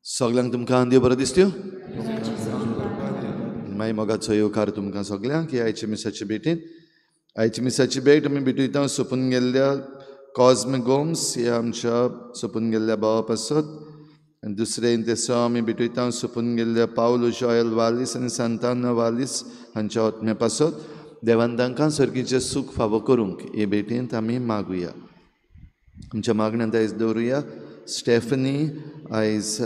सगळ्यांक तुमकां देव बरो दिसत्यो मागीर मोगाचो येवकार तुमकां सगळ्यांक की आयचे मिसाची भेटीन आयची मिसाची भेट आमी भेटयता सोंपून गेल्ल्या कॉस्मे गोम्स ह्या आमच्या सोंपून गेल्ल्या भावाप आसत आनी दुसरे तेसो आमी भेटयता सोंपून गेल्ल्या पावलो जॉयल वालीस आनी सांताना वालीस हांच्या आत्म्याप आसत देवान तांकां सर्गीचें सूख फावो करूंक हे भेटींत आमी मागुया आमच्या मागण्यांत आयज दवरुया स्टेफनी आयज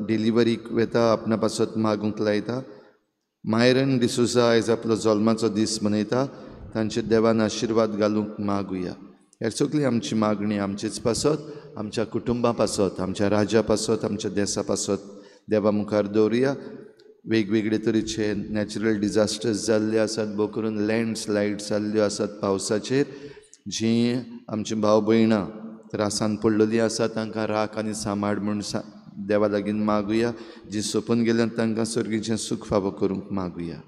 डिलिव्हरीक वेता आपणा पासत मागूंक लायता मायरन डिसुजा आयज आपलो जल्माचो दीस मनयता तांचे देवान आशिर्वाद घालूंक मागुया ह्या सगळी आमची मागणी आमचीच पासत आमच्या कुटुंबा पासत आमच्या राज्या पासत आमच्या देशा पासत देवा मुखार दवरुया वेगवेगळे तरेचे नॅचरल डिजास्टर्स जाल्ले आसात भोव करून लँडस्लायड्स जाल्ल्यो आसात पावसाचेर जीं आमची भाव भयणां त्रासान पडलेलीं आसा तांकां राख आनी सांबाळ म्हूण देवा लागीं मागुया जीं सोंपून गेल्यात तांकां सर्गीचें सूख फावो करूंक मागुया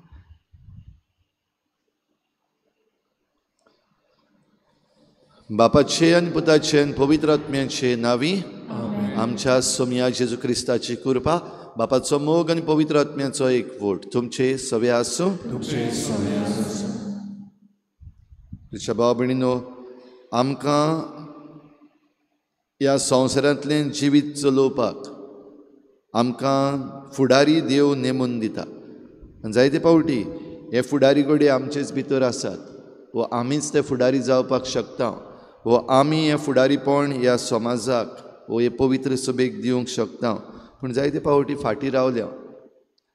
बापाचे आनी पुताचे आनी पवित्र आत्म्याचे नांवी आमच्या सोम्या जेजू क्रिस्ताची कृपा बापाचो मोग आनी पवित्र आत्म्याचो एकवट तुमचे सवे आसूं तुमच्या भाव भयणीनो आमकां ह्या संवसारांतलें जिवीत चलोवपाक आमकां फुडारी देव नेमून दिता आनी जायते पावटी हे फुडारी घोडये आमचेच भितर आसात व आमीच ते फुडारी जावपाक शकता व आमी हे फुडारीपण ह्या समाजाक व हे पवित्र सभेक दिवंक शकता पूण जायते पावटी फाटीं रावल्या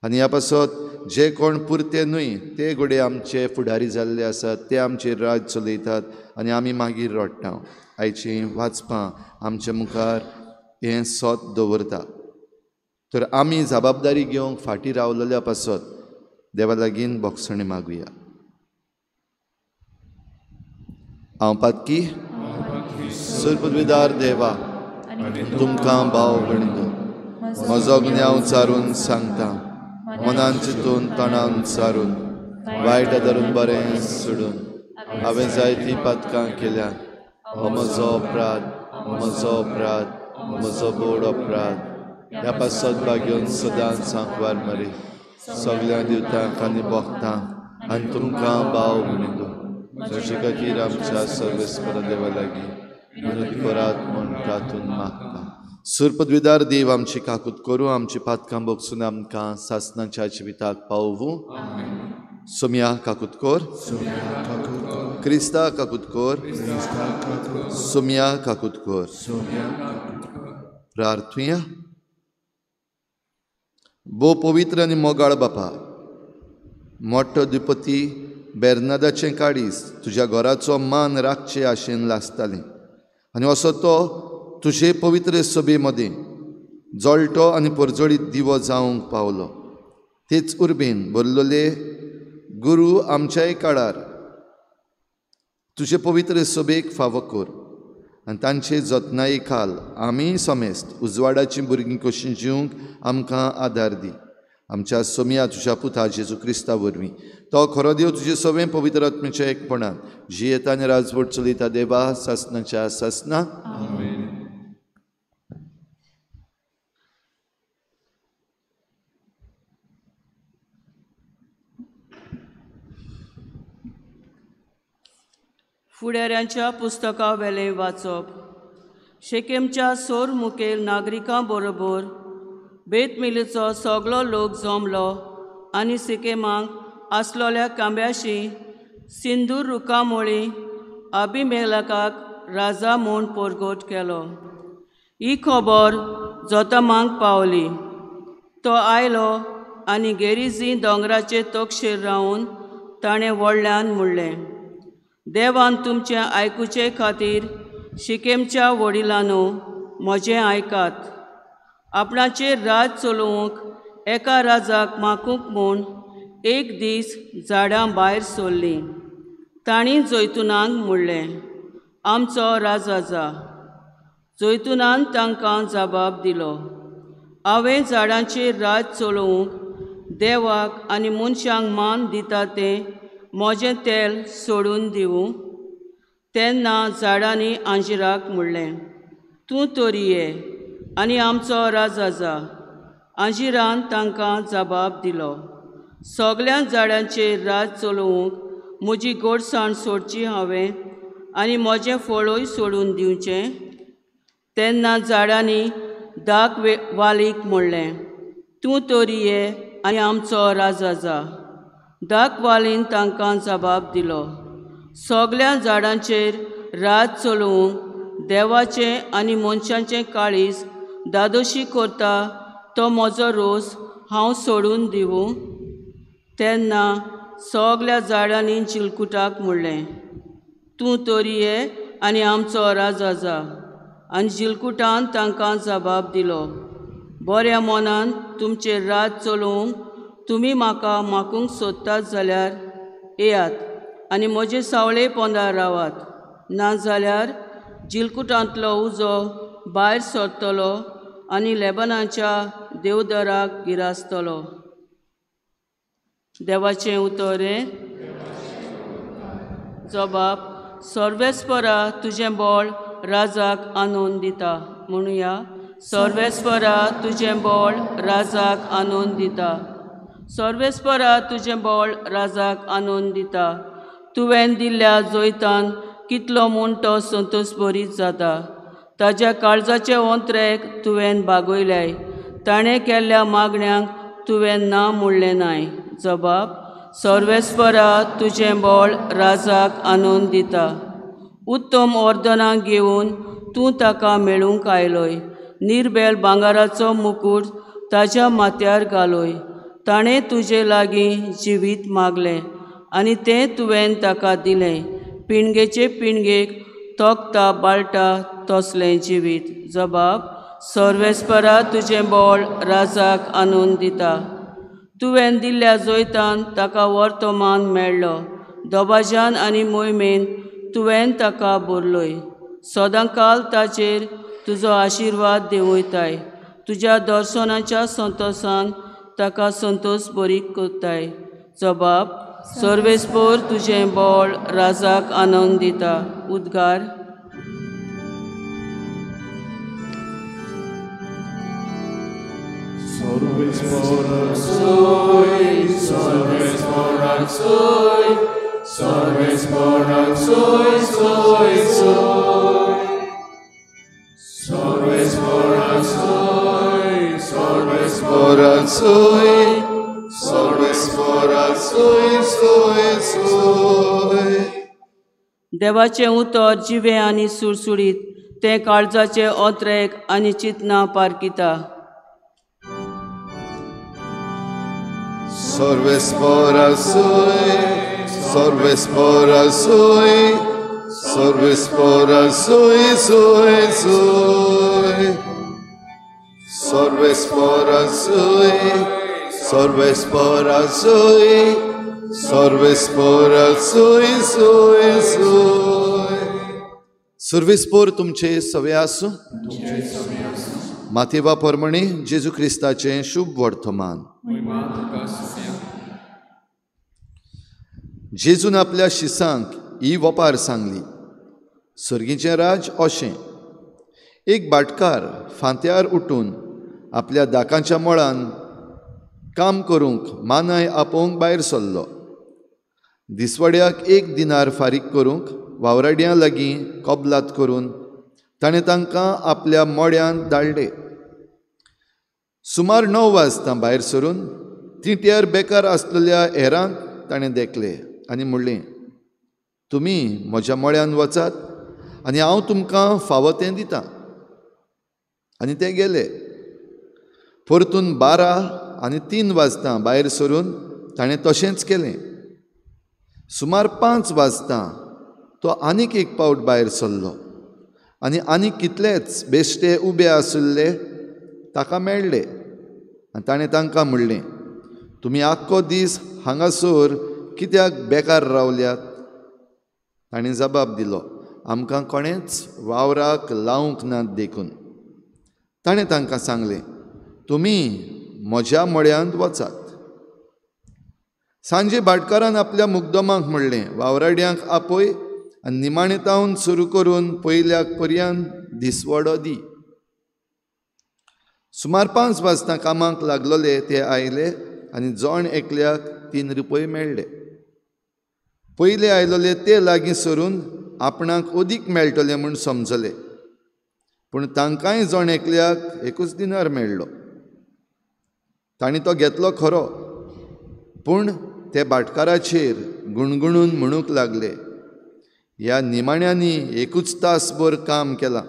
आनी ह्या पासत जे कोण पुरते न्हय ते घोडये आमचे फुडारी जाल्ले आसात ते आमचेर राज चलयतात आनी आमी मागीर रडटा आयचीं वाचपां आमच्या मुखार हें सोत दवरता तर आमी जबाबदारी घेवंक फाटीं रावलेल्या पासत देवा लागीं बोगसणी मागुया हांव पातकी सर्पद्विदार देवा तुमकां भाव भयणीनो म्हजो गुन्यांव चारून सांगता मनान चिंतून तणान चारून वायट धरून बरें सोडून हांवें जायतीं पातकां केल्यात हो म्हजो अपराध म्हजो बोड अपराध ह्या पासत घेवन सदांच सांकवार मरी सगळ्या दिवतांक आनी भोगतांक आनी तुमकां भाव भयणीनो म्हजे खातीर आमच्या सर्वेस्पर देवा लागीं विनोदी करात म्हूण तातूंत मागता सर्पद्विदार देव आमची काकूत करूं आमची पातकां बोगसून आमकां सासणाच्या जिविताक पावूं सोम्या काकूत कोर क्रिस्ता काकूत कोर सोम्या काकूत कोर प्रार्थुया भोव पवित्र आनी मोगाळ बापा मोठो द्विपती बेर्नादाचें काळीज तुज्या घराचो मान राखचे आशेन लासतालें आनी असो तो तुजे पवित्र सभे मदें जळटो आनी परजळीत दिवो जावंक पावलो तेच उर्बेन बरलोले गुरू आमच्याय काळार तुजे पवित्र सभेक फावो कर आनी तांचे जतनाये खाल आमी समेस्त उजवाडाचीं भुरगीं कशीं जिवंक आमकां आदार दी आमच्या सोम्या तुज्या पुता जेजू क्रिस्ता वरवीं तो खरो देव तुजे सगळें पवित्र आत्म्याच्या एकपणान जियेता आनी राजवट चलयता देवा सासणाच्या सासना फुडाऱ्यांच्या पुस्तका वेले वाचप. शेकेमच्या सोर मुखेल नागरिकां बरोबर बेतमिलेचो सगळो लोक जमलो आनी सिकेमाक आसलोल्या कांब्याशी सिंदूर रुखामोळी अभिमेलकाक राजा म्हूण परगट केलो. ही खबर जोतामांक पावली. तो आयलो आनी गेरिजी दोंगराचे तोकशेर रावन ताणें व्हडल्यान म्हणलें, देवान तुमचें आयकुचे खातीर शिकेमच्या वडिलांनो म्हजें आयकात. आपणाचेर राज चलोवंक एका राजाक मागूंक म्हूण एक दीस झाडां भायर सोडलीं. तांणी जैतुनांक म्हणलें, आमचो राजा जा. जैतुनान तांकां जबाब दिलो, हांवें झाडांचेर राज चलोवंक देवाक आनी मनशांक मान दिता तें म्हजें तेल सोडून दिवूं. तेन्ना झाडांनी आंजिराक म्हणलें, तूं तरी ये आनी आमचो राजा जा. आंजिरान तांकां जबाब दिलो, सगळ्या झाडांचेर राज चलोवंक म्हजी गोडसाण सोडची हांवें आनी म्हजें फळूय सोडून दिवचें. तेन्ना झाडांनी दाक वालीक म्हणलें, तूं तरी ये आनी आमचो राजा जा. दाक वालीन तांकां जबाब दिलो, सगळ्या झाडांचेर राज चलोवंक देवाचें आनी मनशांचें काळीज दादोशी करता तो म्हजो रोस हांव सोडून दिवूं. तेन्ना सगळ्या झाडांनी चिलकुटाक म्हणलें, तूं तरी ये आनी आमचो राजा जा. आनी चिलकुटान तांकां जबाब दिलो, बऱ्या मनान तुमचेर राज चलोवंक तुमी म्हाका मागूंक सोदतात जाल्यार येयात आनी म्हजे सावळे पोंदार रावात. नाजाल्यार चिलकुटांतलो उजो भायर सरतलो आनी लेबनाच्या देवदराक गिरासतलो. देवाचें उतोरें. जबाब. सर्वेस्परा तुजें बोळ राजाक आनंद दिता. म्हणुया, सर्वेस्परा तुजें बोळ राजाक आनंद दिता. सर्वेस्परा तुजें बोळ राजाक आनंद दिता. तुवें दिल्ल्या जैतान कितलो म्हूण तो संतोश भरीत जाता. ताच्या काळजाचे अंतरेक तुवें भागयल्याय. ताणें केल्ल्या मागण्यांक तुवें ना म्हणलें नाय. जबाब. सर्वेस्परा तुजें बोळ राजाक आनंद दिता. उत्तम अर्दनां घेवन तूं ताका मेळूंक आयलोय. निर्बेल भांगाराचो मुकूट ताच्या माथ्यार घालोय. ताणें तुजे लागीं जिवीत मागलें आनी तें तुवें ताका दिलें. पिणगेचे पिणगेक तोखता बाळटा तसलें जिवीत. जबाब. सर्वेस्परा तुजें बोळ राजाक आनंद दिता. तुवें दिल्ल्या जैतान ताका वर्तमान मेळ्ळो. दोबाज्यान आनी मोहिमेन तुवें ताका भरलोय. सदांकाल ताचेर तुजो आशिर्वाद देंवयताय. तुज्या दर्शनाच्या संतोशान ताका संतोश बरीक करताय. जबाब. सर्वेस्पर तुजें बोळ राजाक आनंद दिता. उद्गार. Sorvesporak soy, sorvesporak soy, sorvesporak soy, soy, soy. Sorvesporak soy, sorvesporak soy, sorvesporak soy, soy, soy. देवाचें उतर जिवे आनी सुळसुळीत, तें काळजाचे अंतरेक आनी चिंतना पारकिता. Sorvesporak soy, sorvesporak soy, sorvesporak soy, soy, soy. Sorvesporak soy, sorvesporak soy, sorvesporak soy, soy, soy. सर्वेस्पोर तुमचे सवे आसूं. माथेवा परमणी जेजू क्रिस्ताचें शुभ वर्तमान. जेजून आपल्या शिसांक ही वपार सांगली. सर्गीचें राज अशें. एक भाटकार फांत्यार उठून आपल्या दाकांच्या मळान काम करूंक मानाय आपोवंक भायर सरलो. दिसवड्याक 1 दिनार फारीक करूंक वावराड्यां लागीं कबलात करून ताणें तांकां आपल्या मड्यान धाडले. सुमार 9 वाजता भायर सरून तिट्यार बेकार आसलेल्या हेरांक ताणें देखले आनी म्हणलें, तुमी म्हज्या मळ्यान वचात आनी हांव तुमकां फावो तें दितां. आनी ते गेले. परतून 12 आनी 3 वाजता भायर सरून ताणें तशेंच केलें. सुमार 5 वाजता तो आनीक एक पावट भायर सरलो आनी आनीक कितलेच बेश्टे उबे आशिल्ले ताका मेळ्ळे. आनी ताणें तांकां म्हणलें, तुमी आख्खो दीस हांगासर कित्याक बेकार रावल्यात? ताणें जबाब दिलो, आमकां कोणेंच वावराक लावंक नात देखून. ताणें तांकां सांगलें, तुमी म्हज्या मळ्यांत वचात. सांजे भाटकारान आपल्या मुद्दमाक म्हणलें, वावराड्यांक आपय आनी निमाणें तावन सुरू करून पयल्याक पर्यंत दिसवडो दी. सुमार 5 वाजता कामाक लागलोले ते आयले आनी जण एकल्याक 3 रुपये मेळ्ळे. पयले आयलोले ते लागीं सरून आपणाक अदीक मेळटले म्हूण समजले, पूण तांकांय जण एकल्याक 1 दिनार मेळ्ळो. तांणी तो घेतलो खरो, पूण ते भाटकाराचेर गुणगुणून म्हणूंक लागले, ह्या निमाण्यांनी 1 तासभर काम केलां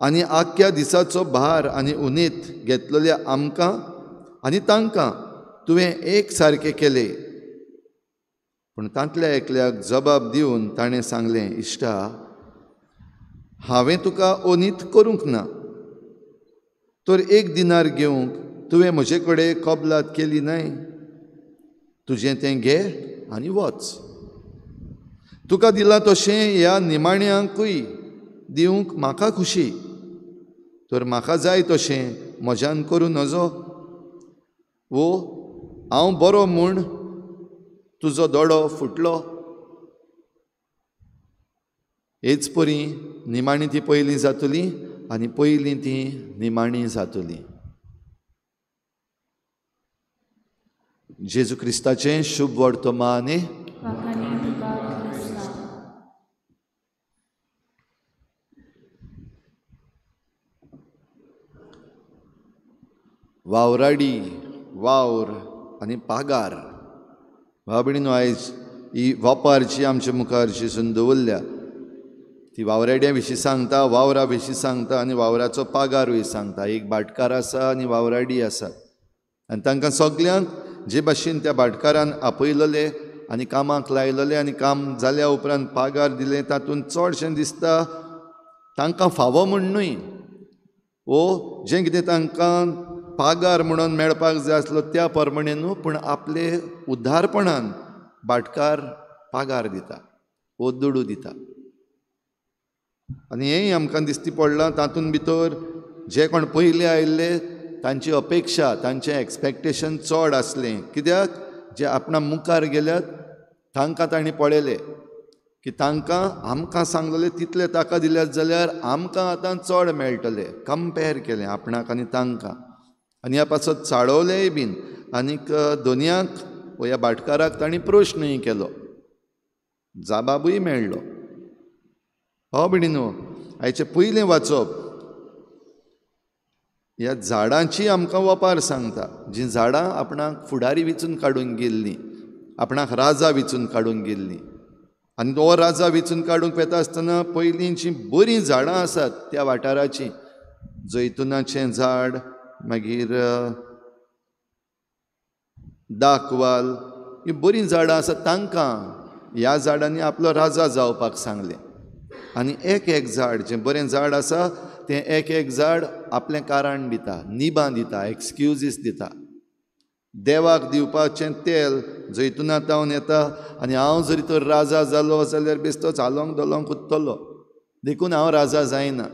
आनी आख्ख्या दिसाचो भार आनी उणीत घेतलेल्या आमकां आनी तांकां तुवें एक सारकें केलें. पूण तांतल्या एकल्याक जबाब दिवन ताणें सांगलें, इश्टा, हांवें तुका अनीत करूंक ना, तर 1 दिनार घेवंक तुवें म्हजे कडेन कबलात केली न्हय. तुजें तें घे आनी वच. तुका दिलां तशें ह्या निमाण्यांकूय दिवंक म्हाका खुशी, तर म्हाका जाय तशें म्हज्यान करूं नजो. वो हांव बरो म्हूण तुजो दोळो फुटलो. हेच परी निमाणीं ती पयलीं जातलीं आनी पयलीं ती निमाणीं जातलीं. जेजू क्रिस्ताचें शुभ वर्तमाने. वावराडी, वावर आनी पागार. भाबडीनो, आयज ही वापार जी आमच्या मुखार जेजून दवरल्या ती वावराड्यां विशीं सांगता, वावरा विशीं सांगता आनी वावराचो पागारूय सांगता. एक भाटकार आसा आनी वावराडी आसात आनी तांकां सगल्यांक जे भाशेन त्या भाटकारान आपयलेले आनी कामाक लायलेले आनी काम जाल्या उपरांत पागार दिले, तातूंत चडशें दिसता तांकां फावो म्हूण न्हय, वो जें कितें तांकां पागार म्हणून मेळपाक जाय आसलो त्या प्रमाणे न्हू, पूण आपले उदारपणान भाटकार पागार दिता, वो दुडू दिता. आनी हेंय आमकां दिश्टी पडलां. तातूंत भितर जे कोण पयले आयिल्ले तांची अपेक्षा, तांचें एक्सपेक्टेशन चड आसलें. कित्याक जे आपणा मुखार गेल्यात तांकां तांणी पळयलें की तांकां आमकां सांगलेलें तितलें ताका दिल्यात जाल्यार आमकां आतां चड मेळटलें. कंपेर केलें आपणाक आनी तांकां, आनी ह्या पासत चाळवलेंय बीन. आनीक दोनयाक ह्या भाटकाराक तांणी प्रश्नय केलो, जाबाबूय मेळ्ळो. हो बिडीनो, हाचें पयलें वाचप ह्या झाडांची आमकां वपार सांगता. जीं झाडां आपणाक फुडारी वेंचून काडून गेल्लीं, आपणाक राजा वेंचून काडून गेल्लीं, आनी तो राजा वेंचून काडूंक येता आसतना पयलीं जीं बरीं झाडां आसात त्या वाठाराचीं, जैतुनाचें झाड, मागीर दाखवाल, हीं बरीं झाडां आसात, तांकां ह्या झाडांनी आपलो राजा जावपाक सांगलें. आनी एक एक झाड जें बरें झाड आसा तें एक एक झाड आपलें कारण दिता, निबां दिता, एक्सक्युजीस दिता. देवाक दिवपाचें तेल जैतुनांतावन येता, आनी हांव जरी तर राजा जालो जाल्यार बेश्टो चालोंक दोलोंक उत्तलो, देखून हांव राजा जायना.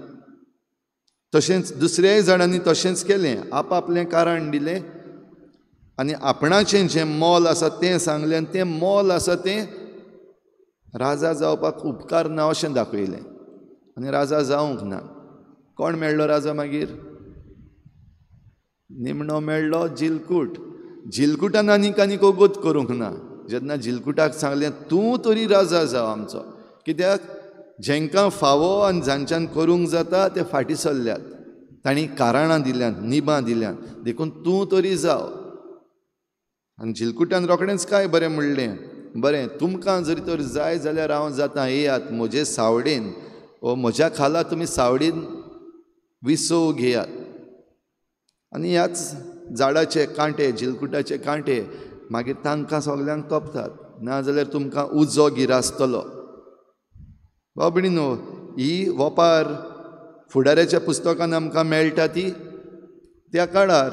तशेंच दुसऱ्याय झाडांनी तशेंच केलें, आपआपलें कारण दिलें आनी आपणाचें जें मोल आसा तें सांगलें, आनी तें मोल आसा तें राजा जावपाक उपकार ना अशें दाखयलें, आनी राजा जावंक ना. कोण मेळ्ळो राजा मागीर? निमणो मेळ्ळो जिलकूट. जिलकुटान आनीक वगत करूंक ना. जेन्ना जिलकुटाक सांगलें तूं तरी राजा जाव आमचो, कित्याक जेंकां फावो आनी जांच्यान करूंक जाता ते फाटीं सरल्यात. तांणी कारणां दिल्यात, निबां दिल्यात, देखून तूं तरी जाव. आनी झिलकुटान रोखडेंच काय बरें म्हणलें, बरें तुमकां जरी तर जाय जाल्यार हांव जाता, येयात म्हजे सावडीन वो म्हज्या खाला तुमी सावडीन विसव घेयात. आनी ह्याच झाडाचे कांटे, झिलकुटाचे कांटे मागीर तांकां सगल्यांक तोपतात, नाजाल्यार तुमकां उजो गिरासतलो. भाव भयणीनो, ही वोपार फुडाऱ्याच्या पुस्तकान आमकां मेळटा ती त्या काळार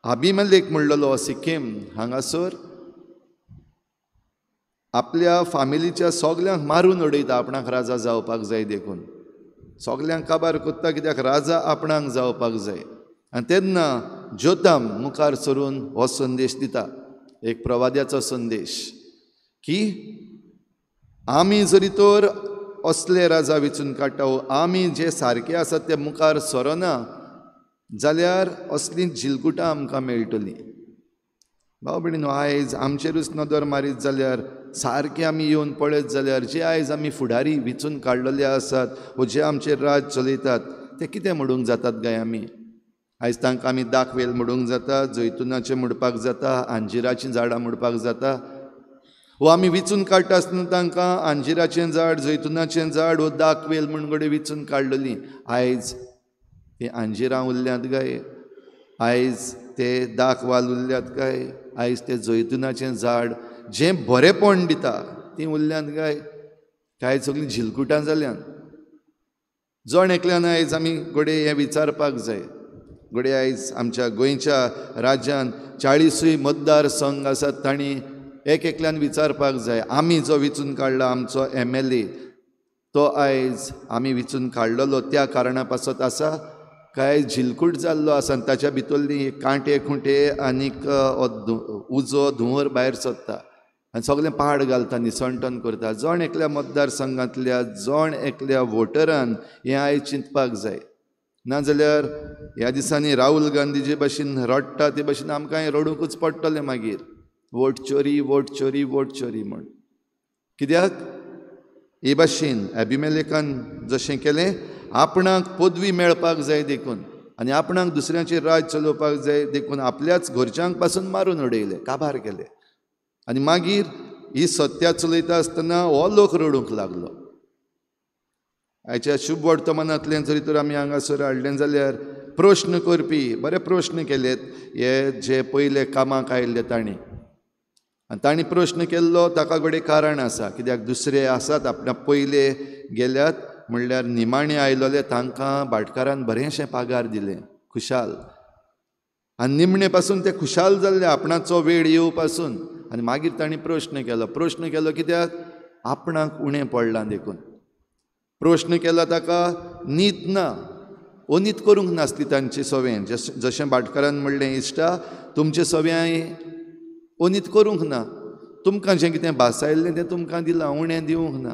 अभिमेलेक म्हणलेलो सिक्कीम हांगासर आपल्या फामिलीच्या सगल्यांक मारून उडयता आपणाक राजा जावपाक जाय देखून. सगल्यांक काबार कोत्ता कित्याक राजा आपणाक जावपाक जाय. आनी तेन्ना जोताम मुखार सरून हो संदेश दिता, एक प्रवाद्याचो संदेश, की आमी जरी तर असले राजा वेंचून काडटा, आमी जे सारके आसात ते मुखार सरना जाल्यार असलीं झिलकुटां आमकां मेळटलीं. भाव भयणीनो, आयज आमचेरूच नदर मारीत जाल्यार, सारके आमी येवन पळयत जाल्यार, जे आयज आमी फुडारी वेंचून काडलेले आसात वो जे आमचेर राज चलयतात ते कितें म्हणूंक जातात काय आमी? आयज तांकां आमी दाखवेल म्हणूंक जाता, जैतुनाचें म्हणपाक जाता, अंजिराचीं झाडां म्हणपाक जाता, वो आमी वेंचून काडटा आसतना तांकां अंजिराचें झाड, जैतुनाचें झाड वो दाखवेल म्हूण घडये वेंचून काडलेलीं. आयज तीं अंजिरां उरल्यांत काय? आयज ते दाखवाल उरल्यात काय? आयज ते जैतुनाचें झाड जें बरेंपण दिता तीं उरल्यांत काय? काय सगळीं झिलकुटां जाल्यांत? जण एकल्यान आयज आमी घडये हें विचारपाक जाय. घडये आयज आमच्या गोंयच्या राज्यांत 40 मतदार संघ आसात, तांणी एक एकल्यान विचारपाक जाय, आमी जो वेंचून काडला आमचो MLA तो आयज आमी वेंचून काडलेलो त्या कारणा पासत आसा काय झिलकूट जाल्लो आसा आनी ताच्या भितरली कांटे खुंटे आनीक उजो धुंवर भायर सरता आनी सगळें पाड घालता, निसणटन करता. जण एकल्या मतदारसंघांतल्या जण एकल्या वोटरान हें आयज चिंतपाक जाय. नाजाल्यार ह्या दिसांनी राहुल गांधीचे भशेन रडटा ते भशेन आमकां हें रडूंकूच पडटलें मागीर, वोट चोरी वोट चोरी वोट चोरी म्हण. कित्याक हे भाशेन अभिमेलेकान जशें केलें, आपणाक पदवी मेळपाक जाय देखून आनी आपणाक दुसऱ्यांचेर राज चलोवपाक जाय देखून आपल्याच घरच्यांक पासून मारून उडयलें, काबार केलें. आनी मागीर ही सत्या चलयता आसतना हो लोक रडूंक लागलो. आयच्या शुभ वर्तमानांतल्यान जरी तर आमी हांगासर हाडलें जाल्यार प्रश्न करपी बरे प्रश्न केलेत हे जे पयले कामाक आयिल्ले तांणी. आनी तांणी प्रश्न केल्लो ताका घडये कारण आसा, कित्याक दुसरे आसात आपणा पयले गेल्यात म्हणल्यार निमाणे आयलोले तांकां भाटकारान बरेंशें पागार दिलें, खुशाल. आनी निमणे पासून ते खुशाल जाल्ले आपणाचो वेळ येवं पासून. आनी मागीर तांणी प्रश्न केलो कित्याक आपणाक उणें पडलां देखून. प्रश्न केला ताका नीत ना, अनीत करूंक नासली तांची सवें. जशें भाटकारान म्हणलें, इश्टा तुमचे सव्याय अनीत करूंक ना, तुमकां जें कितें भासायल्लें तें तुमकां दिलां, उणें दिवंक ना.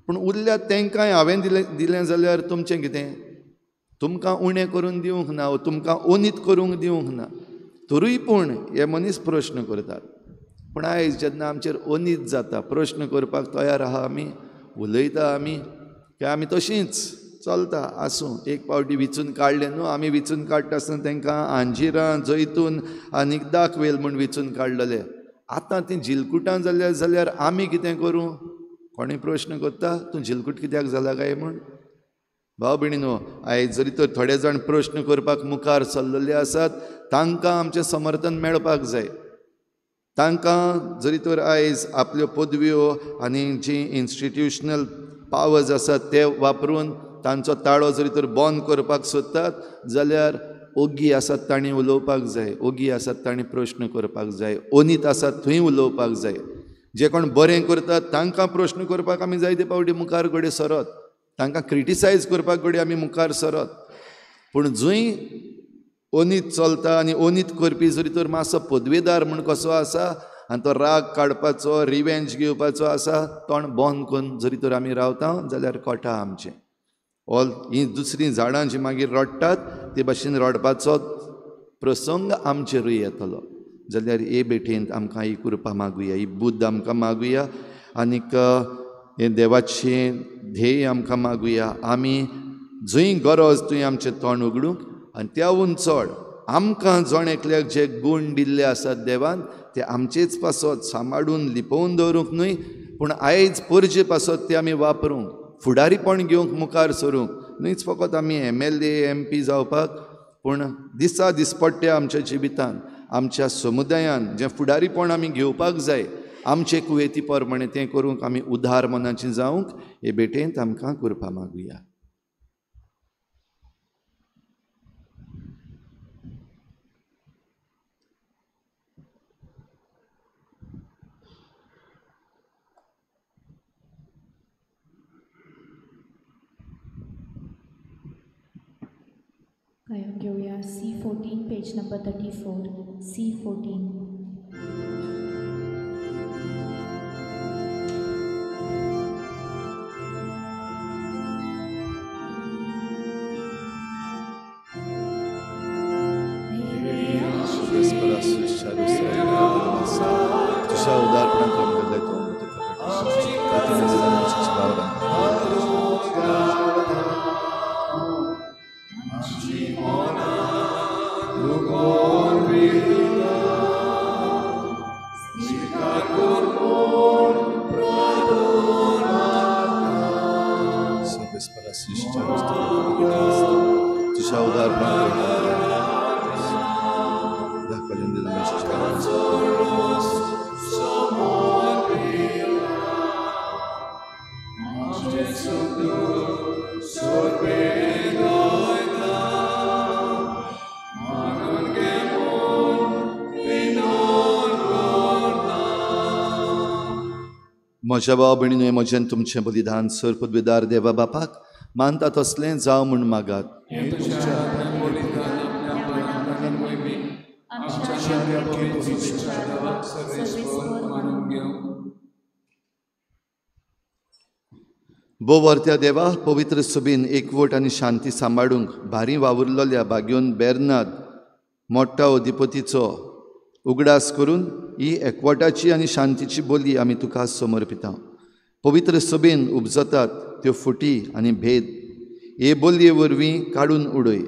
पूण उरल्यात तेंकांय हांवें दिलें जाल्यार तुमचें कितें? तुमकां उणें करून दिवंक ना, तुमकां अनीत करूंक दिवंक ना. तरूय पूण हे मनीस प्रश्न करतात. पूण आयज जेन्ना आमचेर अनीत जाता, प्रश्न करपाक तयार आहा आमी, उलयता आमी, काय आमी तशींच चलता आसूं. एक पावटी वेंचून काडलें न्हू, आमी वेंचून काडटा आसतना तेंकां अंजिरां जैतून आनीक दाखवेल म्हूण वेंचून काडलेले. आतां तीं झिलकुटां जाल्यार आमी कितें करूं? कोणूय प्रश्न करता, तूं झिलकूट कित्याक जाला काय म्हूण? भाव भयणीनो, आयज जरी तर थोडे जाण प्रश्न करपाक मुखार सरलेले आसात, तांकां आमचें समर्थन मेळपाक जाय. तांकां जरी तर आयज आपल्यो पदव्यो आनी जी इन्स्टिट्युशनल पावर्स आसात ते वापरून तांचो ताळो जरी तर बंद करपाक सोदतात जाल्यार ओगी आसात तांणी उलोवपाक जाय, ओगी आसात तांणी प्रश्न करपाक जाय, अनीत आसात थंय उलोवपाक जाय. जे कोण बरें करतात तांकां प्रश्न करपाक आमी जायते पावटी मुखार घडये सरत, तांकां क्रिटिसायज करपाक घडये आमी मुखार सरत. पूण जंय अनीत चलता आनी अनीत करपी जरी तर मातसो पदवेदार म्हूण कसो आसा आनी तो राग काडपाचो, रिवेंज घेवपाचो आसा, तोंड बंद करून जरी तर आमी रावता जाल्यार कोटा आमचें. ही दुसरीं झाडां जीं मागीर रडटात ते भाशेन रडपाचो प्रसंग आमचेरूय येतलो. जाल्यार हे भेटेन आमकां ही कृपा मागुया, ही बुद्ध आमकां मागुया. आनीक हे देवाचें ध्येय आमकां मागुया. आमी जंय गरज थंय आमचें तोंड उगडूंक आनी त्याहून चड आमकां जण एकल्याक जे गूण दिल्ले आसात देवान ते आमचेच पासत सांबाळून लिपोवन दवरूंक न्हय, पूण आयज परजे पासत ते आमी वापरूंक, फुडारीपण घेवंक मुखार सरूंक. न्हयच फकत आमी MLA MP जावपाक, पूण दिसा दिसपट्ट्या आमच्या जिवितांत आमच्या समुदायान जें फुडारीपण आमी घेवपाक जाय आमचे कुयेती प्रमाणे तें करूंक आमी उदार मनाचीं जावंक हे भेटेंत आमकां करपा मागुया. गायन घेऊया C14 पेज नंबर 34. C14. तुझ्या उदारपणात तुझ्या उदारपणात म्हज्या भाव भयणीनो, म्हजें तुमचें बलिदान सर्पद्वेदार देवा बापाक मानता तसलें जावं म्हूण मागात. बोवर्त्या देवा, पवित्र सभेन एकवट आनी शांती सांबाळूंक भारी वावुरलोल्या बाग्योन बेर्नाद मोठ्ठा अधिपतीचो उगडास करून ही एकवटाची आनी शांतीची बोली आमी तुका समर्पिता. पवित्र सभेन उपजतात त्यो फुटी आनी भेद हे बोलये वरवीं काडून उडय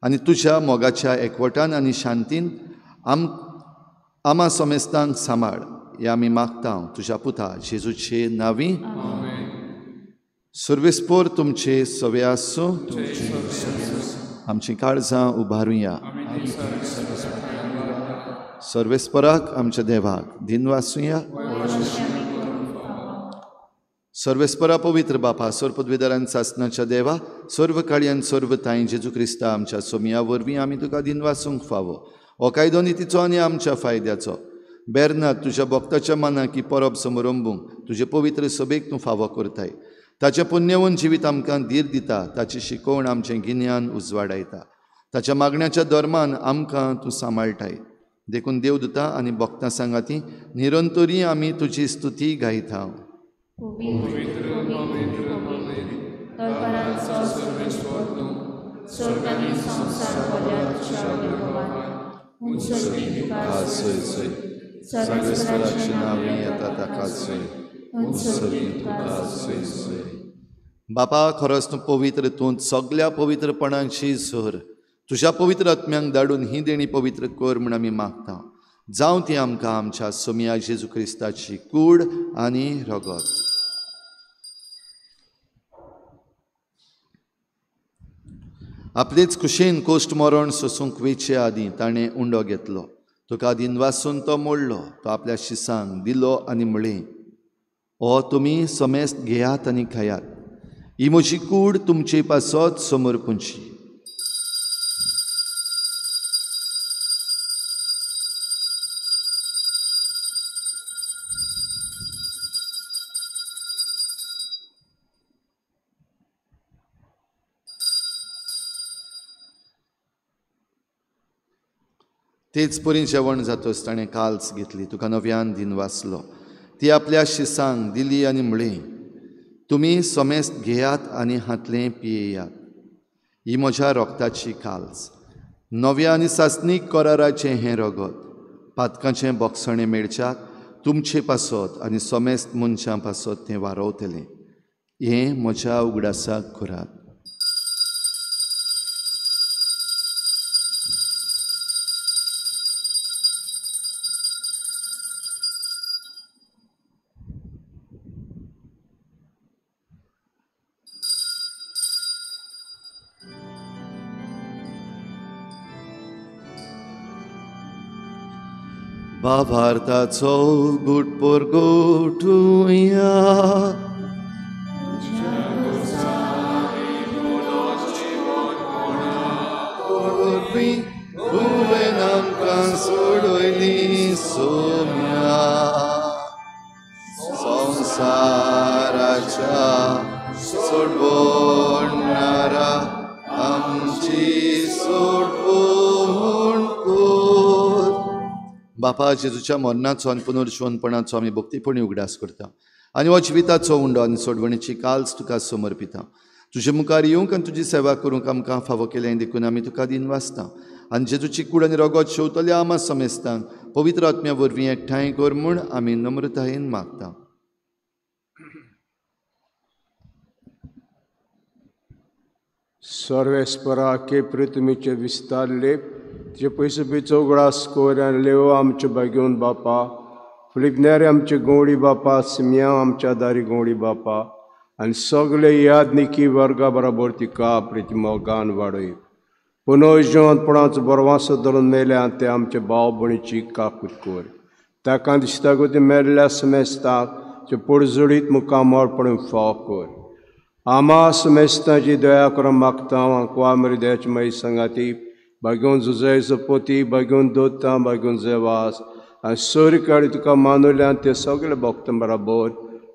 आनी तुज्या मोगाच्या एकवटान आनी शांतीन आमा समेस्तांक सांबाळ. हे आमी मागता तुज्या पुता जेजूचे नांवी. सर्वेस्पोर तुमचे सवे आसूं. आमची काळजां उबारुया. सर्वेस्पराक आमच्या देवाक दिन वासुया. सर्वेस्परा पवित्र बापा, सर्पद्वेदारान सासनाच्या देवा, सर्व काळयान सर्व ताई जेजू क्रिस्ता आमच्या सोमया वरवीं आमी तुका दिन वासूंक फावो. हो कायदो नितीचो आनी आमच्या फायद्याचो. बेर्नाद तुज्या भक्ताच्या मनाक की परब समारंभूंक तुजे पवित्र सभेक तूं फावो करताय. ताचें पुण्यवन जिवीत आमकां धीर दिता. ताची शिकोवण आमचें गिन्यान उजवाडायता. ताच्या मागण्याच्या धर्मान आमकां तूं सांबाळटाय. देखून देवदूता आनी भक्तां सांगाती निरंतरी आमी तुजी स्तुती गायता. बापा, खरोच तूं पवित्र, तूं सगळ्या पवित्रपणाची सर तुज्या पवित्र आत्म्यांक धाडून ही देणी पवित्र कर म्हूण आमी मागता. जावं ती आमकां आमच्या सोमया जेजू क्रिस्ताची कूड आनी रगत. आपलेच कुशेन कोश्ट मरण सोसूंक वेचे आदीं ताणें उंडो घेतलो. तुका दिन वासून तो मोडलो. तो आपल्या शिसांक दिलो आनी म्हळें, ओ तुमी समेस्त घेयात आनी खायात. ही म्हजी कूड तुमचे पासत समर्पूंची. तेच परी जेवण जातच ताणें काल्स घेतली. तुका नव्यान दिन वाचलो. ती आपल्या शिसांक दिली आनी म्हळें, तुमी समेस्त घेयात आनी हातलें पियेयात. ही म्हज्या रोगताची काल्स. नव्या आनी सासनीक कराराचें हें रगत. पातकाचें बोगसणें मेळच्याक तुमचे पासत आनी समेस्त मनशां पासत तें वारोवतलें. हें म्हज्या उगडासाक करात. भावार्थाचो गुटपोर गोठुया. तुवें आमकां सोडयली सोम्या. संवसाराच्या सोडवणारा आमची सोडवण कर. बापा जेजूच्या मरणाचो आनी पुनर्जीवनपणाचो आमी भक्तीपणी उगडास करता आनी हो जिविताचो उंडो आनी सोडवणेची काल्स तुका समर्पिता. तुजे मुखार येवंक आनी तुजी सेवा करूंक आमकां फावो केलें देखून आमी तुका दिन वाचता आनी जेजूची कूड आनी रगत शेवतल्या आमा समेस्तांक पवित्र आत्म्या वरवीं एकठांय कर म्हूण आमी नम्रतायेन मागता. सर्वेस्परा के पृथ्वीचे विस्तारले जे पयस बिचो उगडास कोर आनी लेव आमचे बागेवन बापा. फिलिपनेरे आमचे गोवडी बापा. सिमिया आमच्या दारी गोवडी बापा आनी सगळे यादनिकी वर्गा बरोबर तिका प्रितीमोगान वाडय. पुनर्जीवनपणाचो बरवासो धरून मेल्यात ते आमचे भाव भयणीची काकूट कर. ताका दिसता गो ते मेल्ल्या समेस्ताक जे पडजडीत मुखार मोडपण फाव कर. आमा समेस्ताची दया करून मागता. वामरी देवाची माई संगाती बागेवन झुजय जपोती बागेवन दोता बागेवन जेवास आनी सोरी काडी तुका मानुल्यान ते सगळे भक्तां बरोबर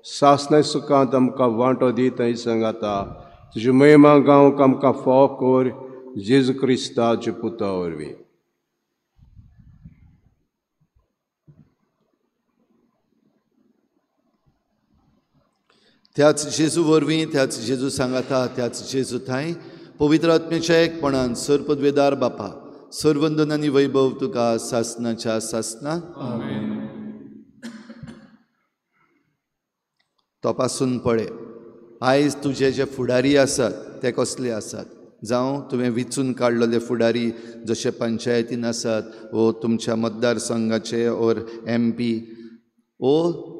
सासणे सुखांत आमकां वांटो दीत थंय सांगाता. तुजी महिमा गावंक आमकां फाव कर जेजू क्रिस्ताचे पुता वरवीं. त्याच जेजू वरवीं त्याच जेजू सांगाता त्याच जेजू थंय पवित्र आत्म्याच्या एकपणान सर्पद्वेदार बापा सर्वंदन आनी वैभव तुका सासनाच्या सासना तपासून पळय. आयज तुजे जे फुडारी आसात ते कसले आसात. जावं तुवें विचून काडलेले फुडारी जशे पंचायतीन आसात वो तुमच्या मतदारसंघाचे ओर MP वो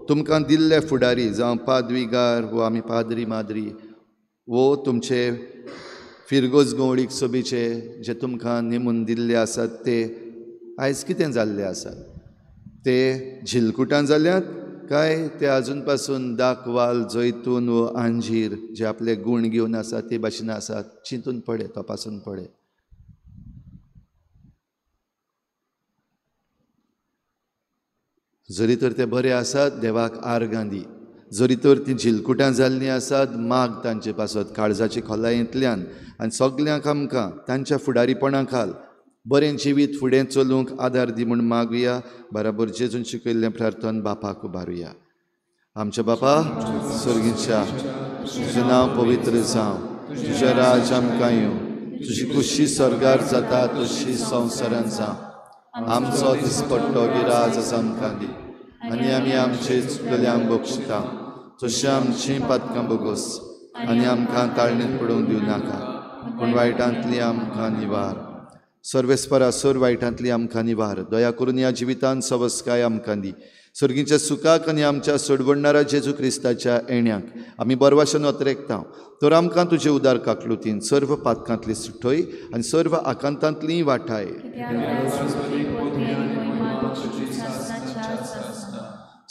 तुमकां दिल्ले फुडारी जावं पादवीगार वो आमी पाद्री माद्री वो तुमचे फिरगोज गवळीक सोबीचे जे तुमकां नेमून दिल्ले आसात ते आयज कितें जाल्ले आसात. ते झिलकुटां जाल्यात काय ते आजून पासून दाखवाल जैतून व अंजीर जे आपले गूण घेवन आसात ते भाशेन आसात. चिंतून पळय तपासून पळय. जरी तर ते बरे आसात देवाक आर्गां दी. जरी तर ती झिलकुटां जाल्लीं आसात माग तांचे पासत काळजाची खोलायेंतल्यान आनी सगल्यांक आमकां तांच्या फुडारीपणा खाल बरें जिवीत फुडें चलूंक आदार दी म्हूण मागुया. बराबर जेजून शिकयल्लें प्रार्थन बापाक उबारुया. आमच्या बापा सर्गीच्या तुजें नांव पवित्र जावं. तुजें राज आमकां येवं. तुजी खुशी स्वर्गार जाता तशी संवसारांत जावं. आमचो दिसपट्टो गिराज आसा आमकां दी आनी आमी आमचे चुकलेल्यांक बक्षिता तशें आमचीं पातकां बोगोस आनी आमकां ताळणेंत पडोवंक दिवं नाका पूण वायटांतली आमकां निवार. सर्वेस्परा सर वायटांतली आमकां निवार. दया करून ह्या जिवितांत सवस्काय आमकां दी. सर्गीच्या सुखाक आनी आमच्या सोडवणाऱ्या जेजू क्रिस्ताच्या येण्याक आमी बरवाशेन वतरेकता. तर आमकां तुजे उदार काकलुतीन सर्व पातकांतली सुटय आनी सर्व आकांतांतली वाटाय.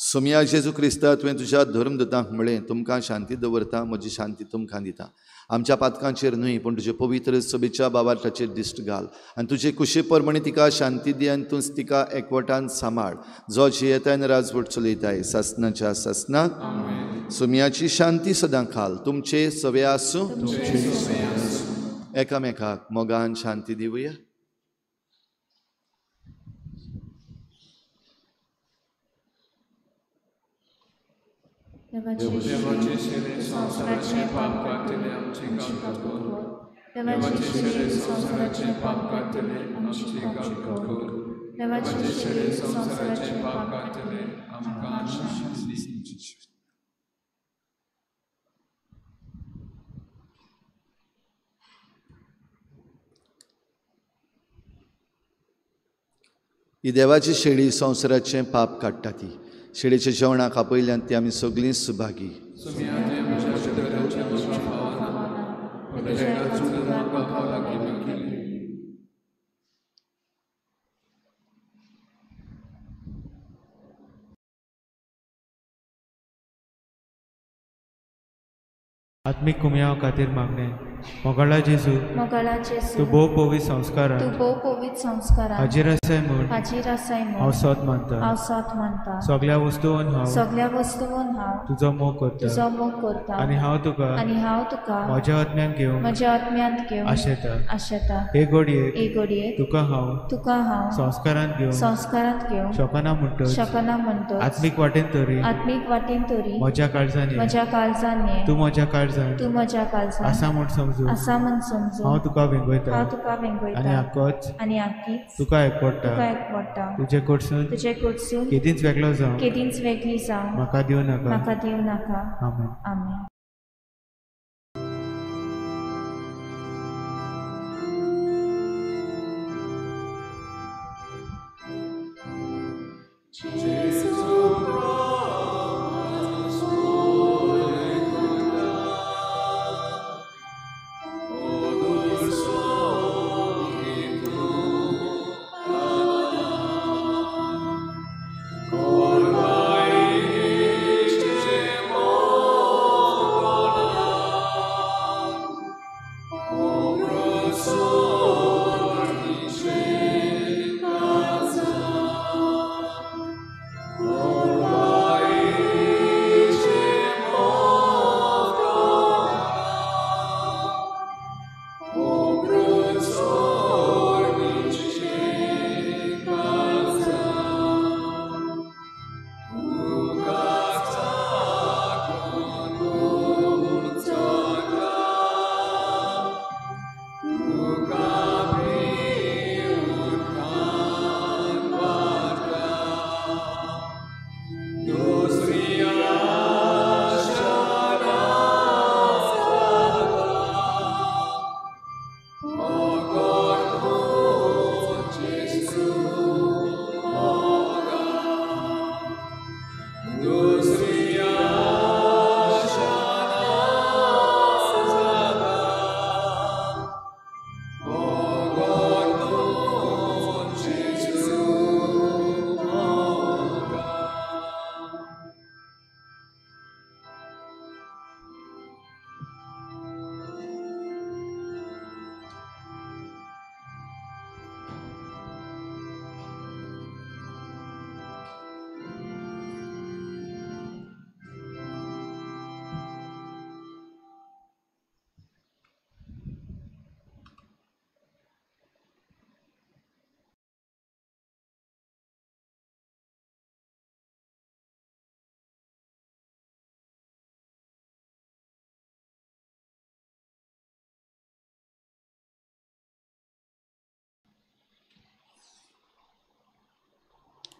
सोम्या जेजू क्रिस्ता तुवें तुज्या धर्मदूतांक म्हळें तुमकां शांती दवरता म्हजी शांती तुमकां दिता. आमच्या पातकांचेर न्हय पूण तुजे पवित्र सभेच्या बाबार्थाचेर दिश्ट घाल आनी तुजे कुशी परमणी तिका शांती दी आनी तूंच तिका एकवटान सांबाळ जो जियेतायन राजवट चलयताय सासनाच्या सासनाक. सोम्याची शांती सदां खाल. तुमचे सवे आसूं. एकामेकाक मोगान शांती दिवया. देवाचे शिरे संसाराचे पाप काढतले आमची देवाचे शिरे संसाराचे पाप काढतले आमची देवाचे शेळी संसाराचे पाप काढतले आमकां शांती दी. ही देवाची शेळी संवसाराचें पाप काडटा ती. शेळीच्या जेवणाक आपयल्यान ती आमी सगळीं सुभागी. आत्मिक कुमयाव खातीर मागणे. मोगळा जेजू मोगळा तूं जेजू भोव पवित्र संस्कार तूं भोव पवित्र संस्कारां हाजीर आसाय म्हूण हाजीर आसाय हांव म्हूण सोत मानता. हांव सोत मानता. सगळ्या वस्तूंन हांव सगळ्या वस्तूंन हांव तुजो मोग करता तुजो मोग करता. आनी हांव तुका आनी हांव तुका म्हज्या आत्म्यान घेवन म्हज्या आत्म्यांत घेवन आशेता. आशेता. हे घडयेक एक घडये तुका हांव हांव संस्कारांत घेवन संस्कारांत घेवन शकना म्हणटच शकना म्हणटच आत्मीक वाटेन तरी आत्मीक वाटेन तरी म्हज्या काळजांनी म्हज्या काळजान ये. तूं म्हज्या काळजान तूं म्हज्या काळजान आसा म्हूण समजून आसा म्हूण समजून हांव तुका वेंगयता हांव तुका आनी वेंगयता आक्कोच आनी आख्खीच तुका तुका एकपडटा. एकवडटा. तुजे कडसून तुजे कडसून केदींच वेगळो जावं केदींच वेगळी जावं म्हाका दिवं नाका. म्हाका दिवं नाका. आमेन. आमेन.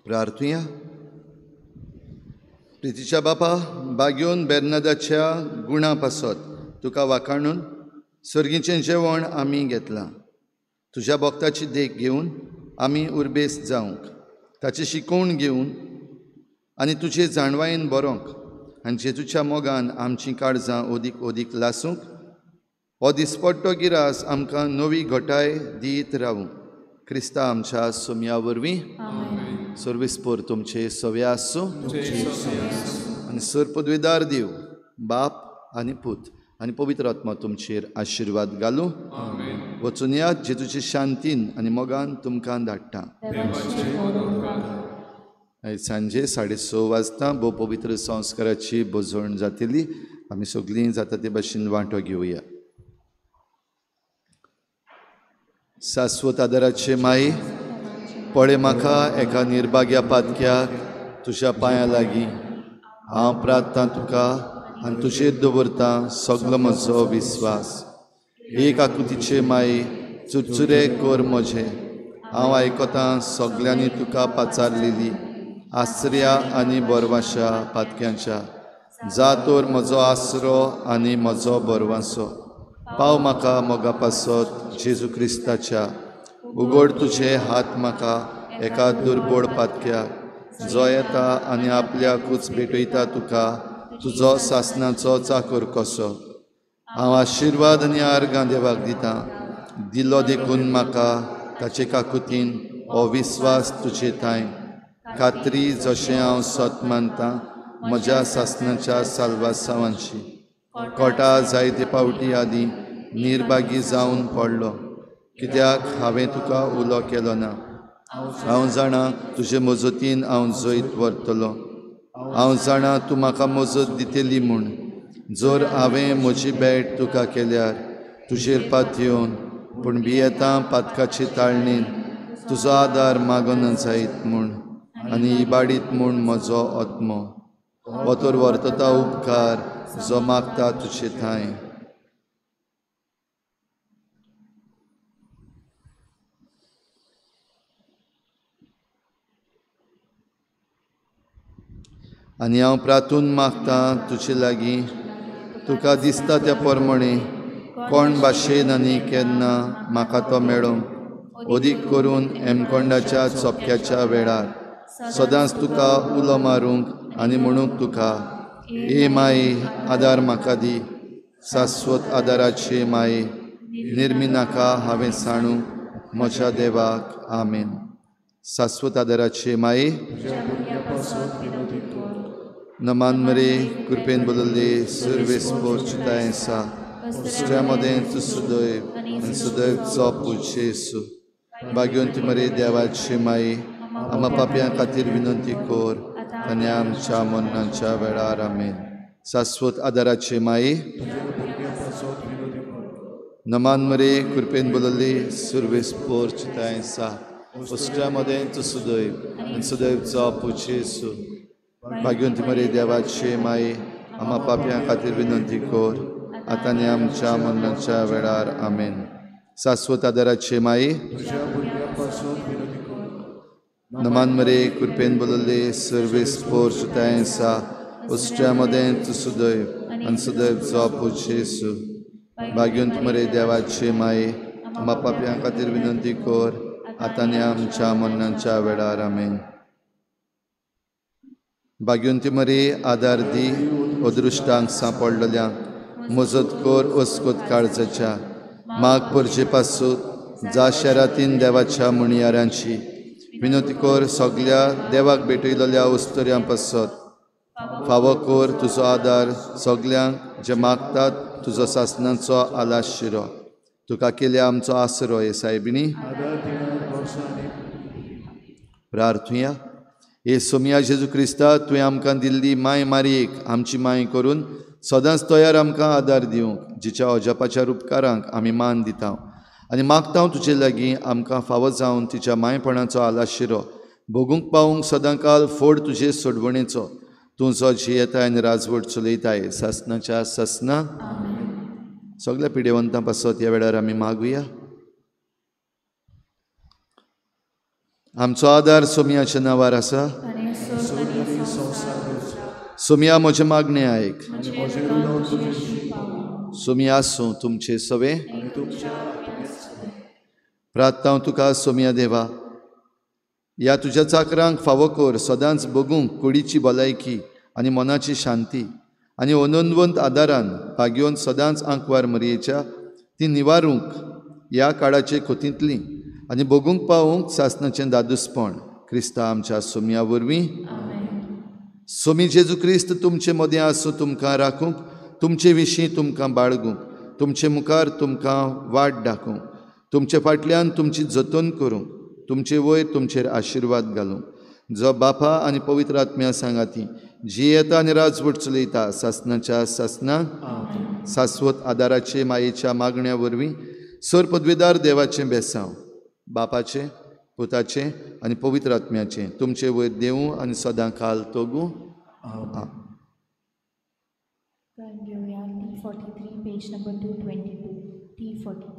प्रार्थुया. प्रितीच्या बापा, बागयोन बेर्नादाच्या गुणा पासत तुका वाखाणून सर्गीचें जेवण आमी घेतलां. तुज्या भक्ताची देख घेवन आमी उर्बेस जावंक, ताची शिकवण घेवन आनी तुजे जाणवायेन बरोंक आनी जेजूच्या मोगान आमचीं काळजां ओदीक ओदीक लासूंक हो दिसपट्टो गिरास आमकां नवी घटाय दीत रावूं. क्रिस्ता आमच्या सोम्या वरवीं सर्वेस्पोर तुमचे सवे आसूं आनी सर्पद्वेदार देव बाप आनी पूत आनी पवित्र आत्मा तुमचेर आशिर्वाद घालूं. वचून यात जेजूचे शांतीन आनी मोगान तुमकां धाडटा. आयज सांजे 6:30 वाजता भोव पवित्र संस्काराची बोजवण जातली. आमी सगळीं जाता ते भाशेन वांटो घेवया. शाश्वत आदाराचे माई, पळय म्हाका एका निर्भाग्या पातक्याक तुज्या पांया लागीं. हांव प्रार्थना तुका आनी तुजेर दवरता सगलो म्हजो विस्वास. एक आकृतीचे माई, चुरचुरे कोर म्हजे हांव आयकतां सगल्यांनी तुका पाचारलेली आश्रया आनी बोरवाशा पातक्यांच्या. जा तर म्हजो आसरो आनी म्हजो बोरवांसो. पाव म्हाका मोगा पासत जेजू क्रिस्ताच्या. उगड तुजे हात म्हाका एका दुर्बळ पातक्याक जो येता आनी आपल्याकूच भेटयता तुका तुजो सासणाचो चाकर कसो. हांव आशिर्वाद आनी आर्गां देवाक दितां. दिलो देखून म्हाका ताचे काकुतीन हो विस्वास तुजे थंय. खात्री जशें हांव सत मानतां म्हज्या सासणाच्या साल्वासांवांची. कोटा जायते फावटी आदीं निर्भागी जावन पडलो कित्याक हांवें तुका उलो केलो ना. हांव जाणां तुजे मजतीन हांव जैत व्हरतलों. हांव जाणां तूं म्हाका मजत दितली म्हूण. जर हांवें म्हजी भेट तुका केल्यार तुजेर पातयेवन पूण भियेतां पातकाची ताळणेन तुजो आदार मागोन जायत म्हूण आनी इबाडीत म्हूण म्हजो आत्मो. हो तर वर्तता उपकार जो मागता तुजे थंय. आनी हांव प्रार्थून मागतां तुजे लागीं तुका दिसता त्या प्रमाणे कोण भाशेन आनी केन्ना म्हाका तो मेळोंक अदीक करून हेमकोंडाच्या चोपक्याच्या वेळार सदांच तुका उलो मारूंक आनी म्हणूंक तुका ए माये आदार म्हाका दी. शाश्वत आदाराचे माये निर्मी नाका हांवें सांडूंक म्हज्या देवाक. आमेन. शाश्वत आदाराचे माये नमान मरे कृपेन बदलले सर्वेस पोर्चितायेंसा उष्ट्यामध्ये तू सुदैव आनी सुदैव चोप जेसू. भाग्यवंती मरे देवाचे माये आम्हा पाप्यां खातीर विनंती कर आनी आमच्या मरणाच्या वेळार. आमेन. शाश्वत आदाराचे माये नमान मरे कृपेन बदलले सर्वेस पोर्चितायेंसा उष्ट्यामध्ये तू सुदैव आनी सुदैव चोप जेसू. भाग्यवंती मरे देवाचे माये आम्हा पाप्यां खातीर विनंती कर आतां आनी आमच्या मरणाच्या वेळार. आमेन. शाश्वत आदाराचे माये नमान मरे कृपेन बदलले सर्वेस पोर्चितायेंसा उष्ट्यामध्ये तू सुदैव आनी सुदैव चोप जेसू. भाग्यवंती मरे देवाचे माये आम्हा पाप्यां खातीर विनंती कर आतां आनी आमच्या मरणाच्या वेळार. आमेन. भाग्यवंती मरे आदार दी अदृश्टांक सांपडलेल्यांक मजत कर अस्कोत काळजाच्या. माग परजे पासून जा शहरांतीन देवाच्या मुणयारांची विनंती कर. सगल्या देवाक भेटयलेल्या उस्तोऱ्यां पासत फावो कर तुजो आदार सगल्यांक जे मागतात तुजो सासणाचो आलाशिरो. तुका केल्या आमचो आसरो हे सायबिणी. प्रार्थुया. हे सोमिया जेजू क्रिस्ता तुवें आमकां दिल्ली माय मारयेक आमची माय करून सदांच तयार आमकां आदार दिवंक जिच्या अजापाच्या उपकारांक आमी मान दिता आनी मागता तुजे लागीं आमकां फावो जावन तिच्या मायपणाचो आलाशिरो भोगूंक पावूंक सदां काल फोड तुजे सोडवणेचो. तूं जो जियेताय आनी राजवट चलयताय सासणाच्या सासना. सगल्या पिडेवंतां पासत ह्या वेळार आमी मागुया. आमचो आदार सोमियाच्या नांवार आसा. सोमिया म्हजे मागणें आयक. सोमिया आसूं तुमचे सवे. प्रार्थना तुका सोमिया देवा ह्या तुज्या चाकरांक फावो कर सदांच बगूंक कुडीची भलायकी आनी मनाची शांती आनी अनंदवंत आदारान भाग्योन सदांच आंकवार मरयेच्या ती निवारूंक ह्या काळाचे खोतींतली आनी बगूंक पावूंक सासणाचें दादूसपण क्रिस्ता आमच्या सोमिया वरवीं. सोमी जेजू क्रिस्त तुमचे मदें आसूं तुमकां राखूंक तुमचे विशीं तुमकां बाळगूंक तुमचे मुखार तुमकां वाट दाखोवंक तुमचे फाटल्यान तुमची जतन करूंक तुमचे वयर तुमचेर आशिर्वाद घालूंक जो बापा आनी पवित्र आत्म्या सांगाती जी येता आनी राजवट चलयता सासणाच्या सासना. शाश्वत आदाराचे मायेच्या मागण्या वरवीं सर पदवीदार देवाचें बेसांव बापाचें पुताचें आनी पवित्र आत्म्याचें तुमचे वयर देवूं आनी सदां काल तोगूं. घेऊया T43 पेज नंबर 222 T43.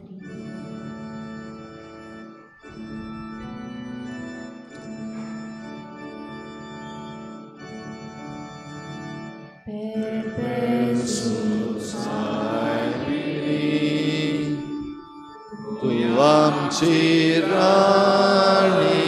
तू आमची राणी